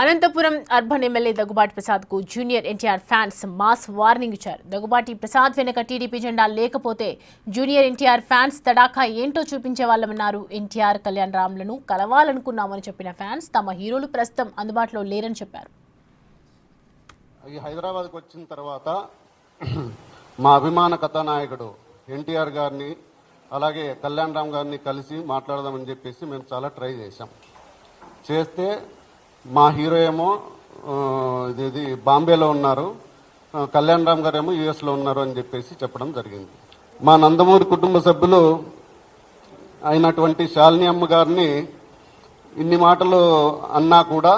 Anantapuram urban MLA Daggubati Prasad కు junior NTR fans mass warning ఇచ్చారు. దగ్గుబాటి ప్రసాద్ వెనుక టీడీపీ జెండా లేకపోతే జూనియర్ ఎన్టీఆర్ ఫ్యాన్స్ తడాఖా ఏంటో చూపించే వాళ్ళమన్నారు. ఎన్టీఆర్ కళ్యాణ్ రామ్లను కలవాలనుకున్నామని చెప్పిన ఫ్యాన్స్ తమ హీరోలు ప్రస్తుతం అందుబాటులో లేరని చెప్పారు. హైదరాబాద్కు వచ్చిన తర్వాత మా అభిమాన కథానాయకుడు ఎన్టీఆర్ గారిని అలాగే కళ్యాణ్ రామ్ గారిని కలిసి మాట్లాడదామని చెప్పేసి మేము చాలా ట్రై చేస్తే మా హీరో ఏమో ఇది బాంబేలో ఉన్నారు, కళ్యాణ్ రామ్ గారు ఏమో యుఎస్లో ఉన్నారు అని చెప్పేసి చెప్పడం జరిగింది. మా నందమూరి కుటుంబ సభ్యులు అయినటువంటి శాలిని అమ్మ గారిని ఇన్ని మాటలు అన్నా కూడా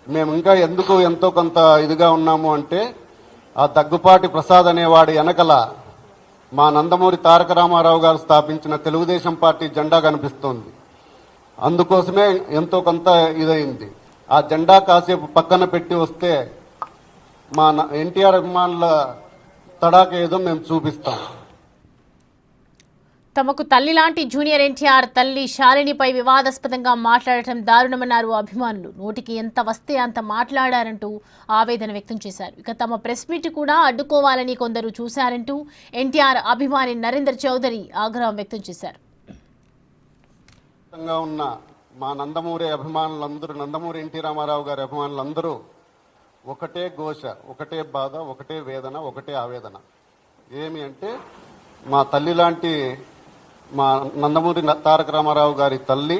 మేము ఇంకా ఎందుకు ఎంతో కొంత ఇదిగా ఉన్నాము అంటే ఆ దగ్గుపాటి ప్రసాద్ అనేవాడి వెనకల మా నందమూరి తారక రామారావు గారు స్థాపించిన తెలుగుదేశం పార్టీ జెండా కనిపిస్తోంది. అందుకోసమే ఎంతో కొంత ఇదైంది. ఆ జెండా కాసేపు పక్కన పెట్టి వస్తే మా ఎన్టీఆర్ అభిమానుల తడాక ఏదో మేము చూపిస్తాం. తమకు తల్లి లాంటి జూనియర్ ఎన్టీఆర్ తల్లి శాలినిపై వివాదాస్పదంగా మాట్లాడటం దారుణమన్నారు అభిమానులు. నోటికి ఎంత వస్తే అంత మాట్లాడారంటూ ఆవేదన వ్యక్తం చేశారు. ఇక తమ ప్రెస్ మీట్ కూడా అడ్డుకోవాలని కొందరు చూశారంటూ ఎన్టీఆర్ అభిమాని నరేందర్ చౌదరి ఆగ్రహం వ్యక్తం చేశారు. ఉన్న మా నందమూరి అభిమానులందరూ, నందమూరి ఎన్టీ రామారావు గారి అభిమానులందరూ ఒకటే ఘోష, ఒకటే బాధ, ఒకటే వేదన, ఒకటే ఆవేదన. ఏమి అంటే మా తల్లి లాంటి మా నందమూరి తారక రామారావు గారి తల్లి,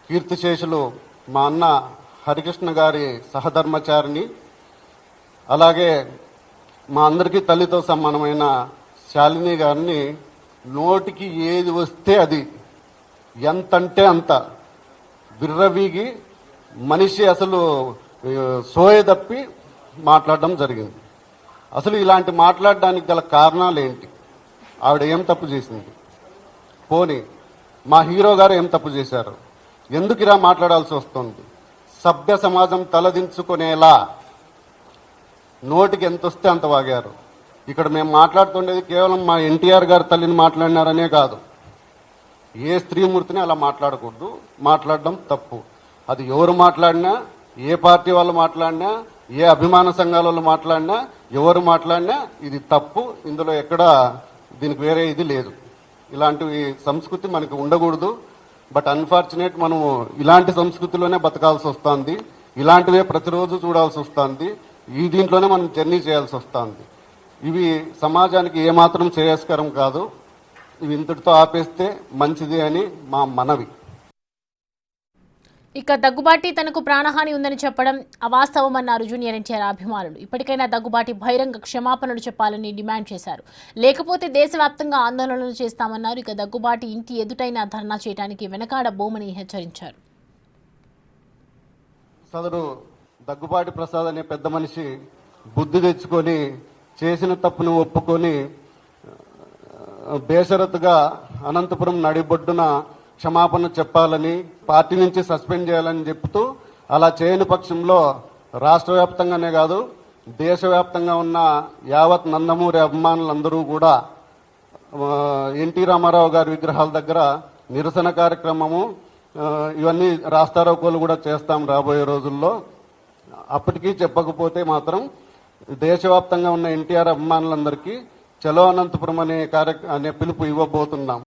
కీర్తిశేషులు మా అన్న హరికృష్ణ గారి సహధర్మచారిని, అలాగే మా అందరికీ తల్లితో సమానమైన శాలిని గారిని నోటికి ఏది వస్తే అది, ఎంతంటే అంత విర్రవీగి మనిషి అసలు సోయ తప్పి మాట్లాడడం జరిగింది. అసలు ఇలాంటి మాట్లాడడానికి గల కారణాలు ఏంటి? ఆవిడ ఏం తప్పు చేసింది? పోనీ మా హీరో గారు ఏం తప్పు చేశారు? ఎందుకు ఇలా మాట్లాడాల్సి వస్తుంది? సభ్య సమాజం తలదించుకునేలా నోటికి ఎంత వస్తే అంత వాగారు. ఇక్కడ మేము మాట్లాడుతుండేది కేవలం మా ఎన్టీఆర్ గారి తల్లిని మాట్లాడినారనే కాదు, ఏ స్త్రీమూర్తిని అలా మాట్లాడకూడదు, మాట్లాడడం తప్పు. అది ఎవరు మాట్లాడినా, ఏ పార్టీ వాళ్ళు మాట్లాడినా, ఏ అభిమాన సంఘాల వాళ్ళు మాట్లాడినా, ఎవరు మాట్లాడినా ఇది తప్పు. ఇందులో ఎక్కడ దీనికి వేరే ఇది లేదు. ఇలాంటి సంస్కృతి మనకు ఉండకూడదు. బట్ అన్ఫార్చునేట్ మనము ఇలాంటి సంస్కృతిలోనే బతకాల్సి వస్తుంది. ఇలాంటివే ప్రతిరోజు చూడాల్సి వస్తుంది. ఈ దీంట్లోనే మనం జర్నీ చేయాల్సి వస్తుంది. ఇవి సమాజానికి ఏమాత్రం శ్రేయస్కరం కాదు. ఇవి ఇంతటితో ఆపేస్తే మంచిది అని మా మనవి. ఇక దగ్గుబాటి తనకు ప్రాణహాని ఉందని చెప్పడం అవాస్తవమన్నారు జూనియర్ ఎన్టీఆర్ అభిమానులు. ఇప్పటికైనా దగ్గుబాటి బహిరంగ క్షమాపణలు చెప్పాలని డిమాండ్ చేశారు. లేకపోతే దేశవ్యాప్తంగా ఆందోళనలు చేస్తామన్నారు. ఇక దగ్గుబాటి ఇంటి ఎదుటైనా ధర్నా చేయడానికి వెనకాడబోమని హెచ్చరించారు. సదరు దగ్గుబాటి ప్రసాద్ అనే పెద్ద మనిషి బుద్ధి తెచ్చుకొని చేసిన తప్పును ఒప్పుకొని బేషరతుగా అనంతపురం నడిబొడ్డున క్షమాపణ చెప్పాలని, పార్టీ నుంచి సస్పెండ్ చేయాలని చెప్తూ, అలా చేయని పక్షంలో రాష్ట్ర వ్యాప్తంగానే కాదు దేశవ్యాప్తంగా ఉన్న యావత్ నందమూరి అభిమానులందరూ కూడా ఎన్టీ రామారావు గారి విగ్రహాల దగ్గర నిరసన కార్యక్రమము, ఇవన్నీ రాస్తారోకోలు కూడా చేస్తాం రాబోయే రోజుల్లో. అప్పటికీ చెప్పకపోతే మాత్రం దేశవ్యాప్తంగా ఉన్న ఎన్టీఆర్ అభిమానులందరికీ చలో అనంతపురం అనే పిలుపు ఇవ్వబోతున్నాం.